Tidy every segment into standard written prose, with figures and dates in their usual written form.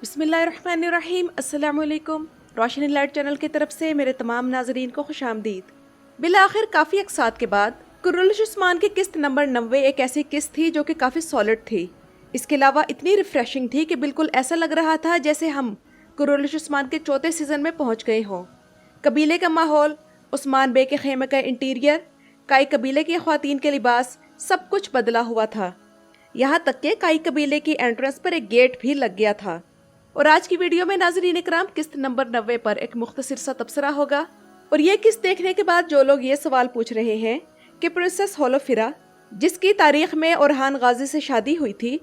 بسم اللہ الرحمن الرحیم۔ السلام علیکم۔ روشنی لائٹ چینل کی طرف سے میرے تمام ناظرین کو خوش آمدید۔ بالآخر کافی اقساط کے بعد کرولش عثمان کی قسط نمبر 90 ایک ایسی قسط تھی جو کہ کافی سالڈ تھی۔ اس کے علاوہ اتنی ریفریشنگ تھی کہ بالکل ایسا لگ رہا تھا جیسے ہم کرولش عثمان کے چوتھے سیزن میں پہنچ گئے ہوں۔ قبیلے کا ماحول، عثمان بے کے خیمے کا انٹیریئر، کائی قبیلے کی خواتین کے لباس، سب کچھ بدلا ہوا تھا۔ یہاں تک کہ کائی قبیلے کی انٹرنس پر ایک گیٹ بھی لگ گیا تھا۔ اور آج کی ویڈیو میں ناظرین اکرام قسط نمبر 90 پر ایک مختصر سا تبصرہ ہوگا۔ اور یہ قسط دیکھنے کے بعد جو لوگ یہ سوال پوچھ رہے ہیں کہ پرنسس ہولوفیرا جس کی تاریخ میں اورحان غازی سے شادی ہوئی تھی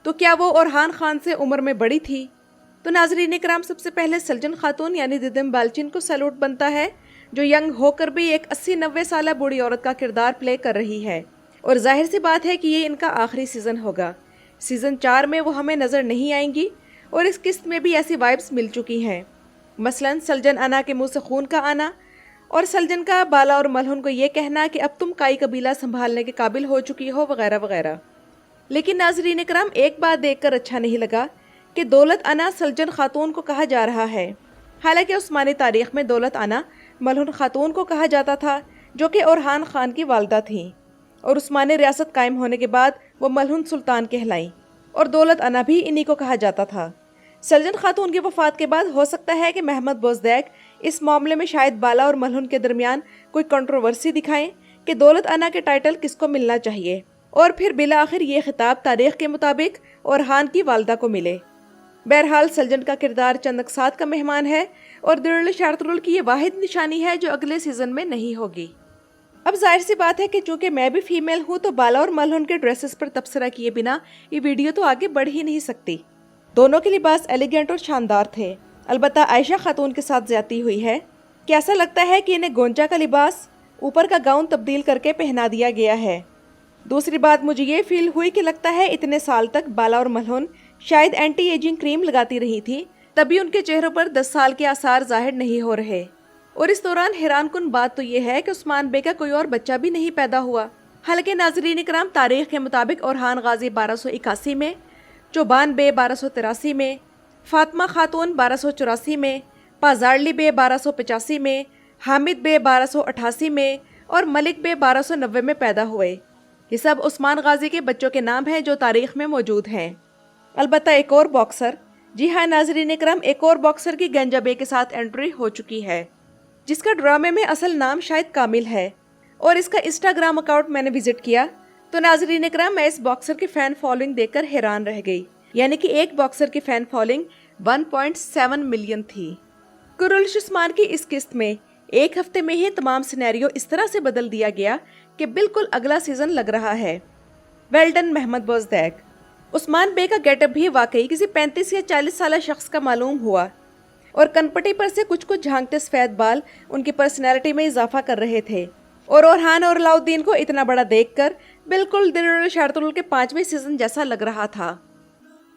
تو کیا وہ اورحان خان سے عمر میں بڑی تھی؟ تو ناظرین اکرام سب سے پہلے سلجن خاتون یعنی ددم بالچن کو سیلوٹ بنتا ہے، جو ینگ ہو کر بھی ایک 80-90 سالہ بوڑھی عورت کا کردار پلے کر رہی ہے۔ اور ظاہر سی بات ہے کہ یہ ان کا آخری سیزن ہوگا۔ سیزن 4 میں وہ ہمیں نظر نہیں آئیں گی اور اس قسط میں بھی ایسی وائبس مل چکی ہیں، مثلا سلجن انا کے منہ سے خون کا آنا اور سلجن کا بالا اور ملہن کو یہ کہنا کہ اب تم کائی قبیلہ سنبھالنے کے قابل ہو چکی ہو وغیرہ وغیرہ۔ لیکن ناظرین اکرام ایک بات دیکھ کر اچھا نہیں لگا کہ دولت انا سلجن خاتون کو کہا جا رہا ہے، حالانکہ عثمانی تاریخ میں دولت انا ملہن خاتون کو کہا جاتا تھا جو کہ اورحان خان کی والدہ تھیں، اور عثمانی ریاست قائم ہونے کے بعد وہ ملہن سلطان کہلائیں اور دولت انا بھی انہی کو کہا جاتا تھا۔ سلجن خاتون کی وفات کے بعد ہو سکتا ہے کہ محمد بوزدیک اس معاملے میں شاید بالا اور ملہن کے درمیان کوئی کنٹروورسی دکھائیں کہ دولت انا کے ٹائٹل کس کو ملنا چاہیے، اور پھر بالآخر یہ خطاب تاریخ کے مطابق اورحان کی والدہ کو ملے۔ بہرحال سلجن کا کردار چند اقساط کا مہمان ہے اور درولش ارطغرل کی یہ واحد نشانی ہے جو اگلے سیزن میں نہیں ہوگی۔ اب ظاہر سی بات ہے کہ چونکہ میں بھی فیمیل ہوں تو بالا اور ملہن کے ڈریسز پر تبصرہ کیے بنا یہ ویڈیو تو آگے بڑھ ہی نہیں سکتی۔ دونوں کے لباس ایلیگنٹ اور شاندار تھے، البتہ عائشہ خاتون کے ساتھ زیادتی ہوئی ہے کہ ایسا لگتا ہے کہ انہیں گونچا کا لباس اوپر کا گاؤن تبدیل کر کے پہنا دیا گیا ہے۔ دوسری بات مجھے یہ فیل ہوئی کہ لگتا ہے اتنے سال تک بالا اور ملہن شاید اینٹی ایجنگ کریم لگاتی رہی تھی، تبھی ان کے چہروں پر 10 سال کے آثار ظاہر نہیں ہو رہے۔ اور اس دوران حیران کن بات تو یہ ہے کہ عثمان بے کا کوئی اور بچہ بھی نہیں پیدا ہوا، حالانکہ ناظرین اکرام تاریخ کے مطابق اورحان غازی 1281 میں، چوبان بے 1283 میں، فاطمہ خاتون 1284 میں، پازارلی بے 1285 میں، حامد بے 1288 میں اور ملک بے 1290 میں پیدا ہوئے۔ یہ سب عثمان غازی کے بچوں کے نام ہیں جو تاریخ میں موجود ہیں۔ البتہ ایک اور باکسر، جی ہاں ناظرین اکرام، ایک اور باکسر کی گنجا بے کے ساتھ انٹری ہو چکی ہے، جس کا ڈرامے میں اصل نام شاید کامل ہے، اور اس کا انسٹاگرام اکاؤنٹ میں نے وزٹ کیا تو ناظرین اکرام میں اس باکسر کی فین فالوئنگ دیکھ کر حیران رہ گئی، یعنی کہ ایک باکسر کی فین فالوئنگ 1.7 ملین تھی۔ کرولش عثمان کی اس قسط میں ایک ہفتے میں ہی تمام سینیریو اس طرح سے بدل دیا گیا کہ بالکل اگلا سیزن لگ رہا ہے۔ ویل ڈن محمد بوزدیک۔ عثمان بے کا گیٹ اپ بھی واقعی کسی 35 یا 40 سالہ شخص کا معلوم ہوا، اور کنپٹی پر سے کچھ جھانکتے سفید بال ان کی پرسنالٹی میں اضافہ کر رہے تھے، اور اورحان اور علاؤالدین کو اتنا بڑا دیکھ کر بالکل درولش ارطغرل کے 5ویں سیزن جیسا لگ رہا تھا۔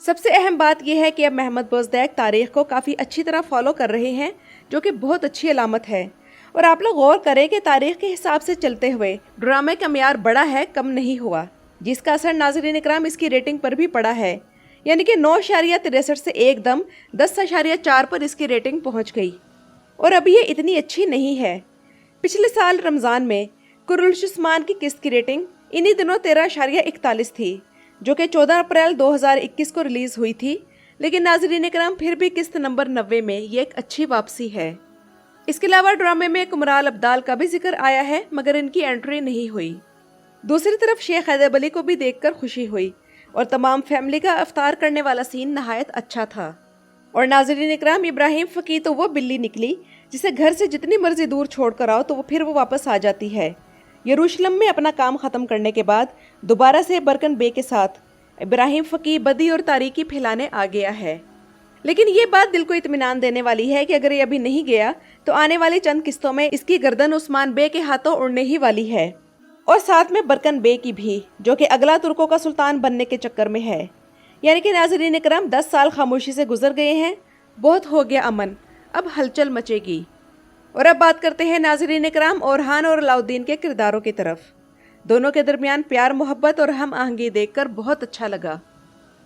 سب سے اہم بات یہ ہے کہ اب محمد بوزدیک تاریخ کو کافی اچھی طرح فالو کر رہے ہیں، جو کہ بہت اچھی علامت ہے۔ اور آپ لوگ غور کریں کہ تاریخ کے حساب سے چلتے ہوئے ڈرامے کا معیار بڑا ہے، کم نہیں ہوا، جس کا اثر ناظرین اکرام اس کی ریٹنگ پر بھی پڑا ہے، یعنی کہ 9.63 سے ایک دم 10.4 پر اس کی ریٹنگ پہنچ گئی۔ اور اب یہ اتنی اچھی نہیں ہے۔ پچھلے سال رمضان میں کرولش عثمان کی قسط کی ریٹنگ انہی دنوں 13.41 تھی، جو کہ 14 اپریل 2021 کو ریلیز ہوئی تھی، لیکن ناظرین اکرام پھر بھی قسط نمبر 90 میں یہ ایک اچھی واپسی ہے۔ اس کے علاوہ ڈرامے میں کمرال ابدال کا بھی ذکر آیا ہے، مگر ان کی انٹری نہیں ہوئی۔ دوسری طرف شیخ حیدر علی کو بھی دیکھ کر خوشی ہوئی، اور تمام فیملی کا افطار کرنے والا سین نہایت اچھا تھا۔ اور ناظرین اکرام ابراہیم فقی تو وہ بلی نکلی جسے گھر سے جتنی مرضی دور چھوڑ کر آؤ تو پھر وہ واپس آ جاتی ہے۔ یروشلم میں اپنا کام ختم کرنے کے بعد دوبارہ سے برکن بے کے ساتھ ابراہیم فقی بدی اور تاریکی پھیلانے آ گیا ہے۔ لیکن یہ بات دل کو اطمینان دینے والی ہے کہ اگر یہ ابھی نہیں گیا تو آنے والی چند قسطوں میں اس کی گردن عثمان بے کے ہاتھوں اڑنے ہی والی ہے، اور ساتھ میں برکن بے کی بھی، جو کہ اگلا ترکوں کا سلطان بننے کے چکر میں ہے۔ یعنی کہ ناظرین اکرام 10 سال خاموشی سے گزر گئے ہیں، بہت ہو گیا امن، اب ہلچل مچے گی۔ اور اب بات کرتے ہیں ناظرین اکرام اورحان اور علاؤالدین کے کرداروں کی طرف۔ دونوں کے درمیان پیار محبت اور ہم آہنگی دیکھ کر بہت اچھا لگا۔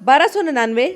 1299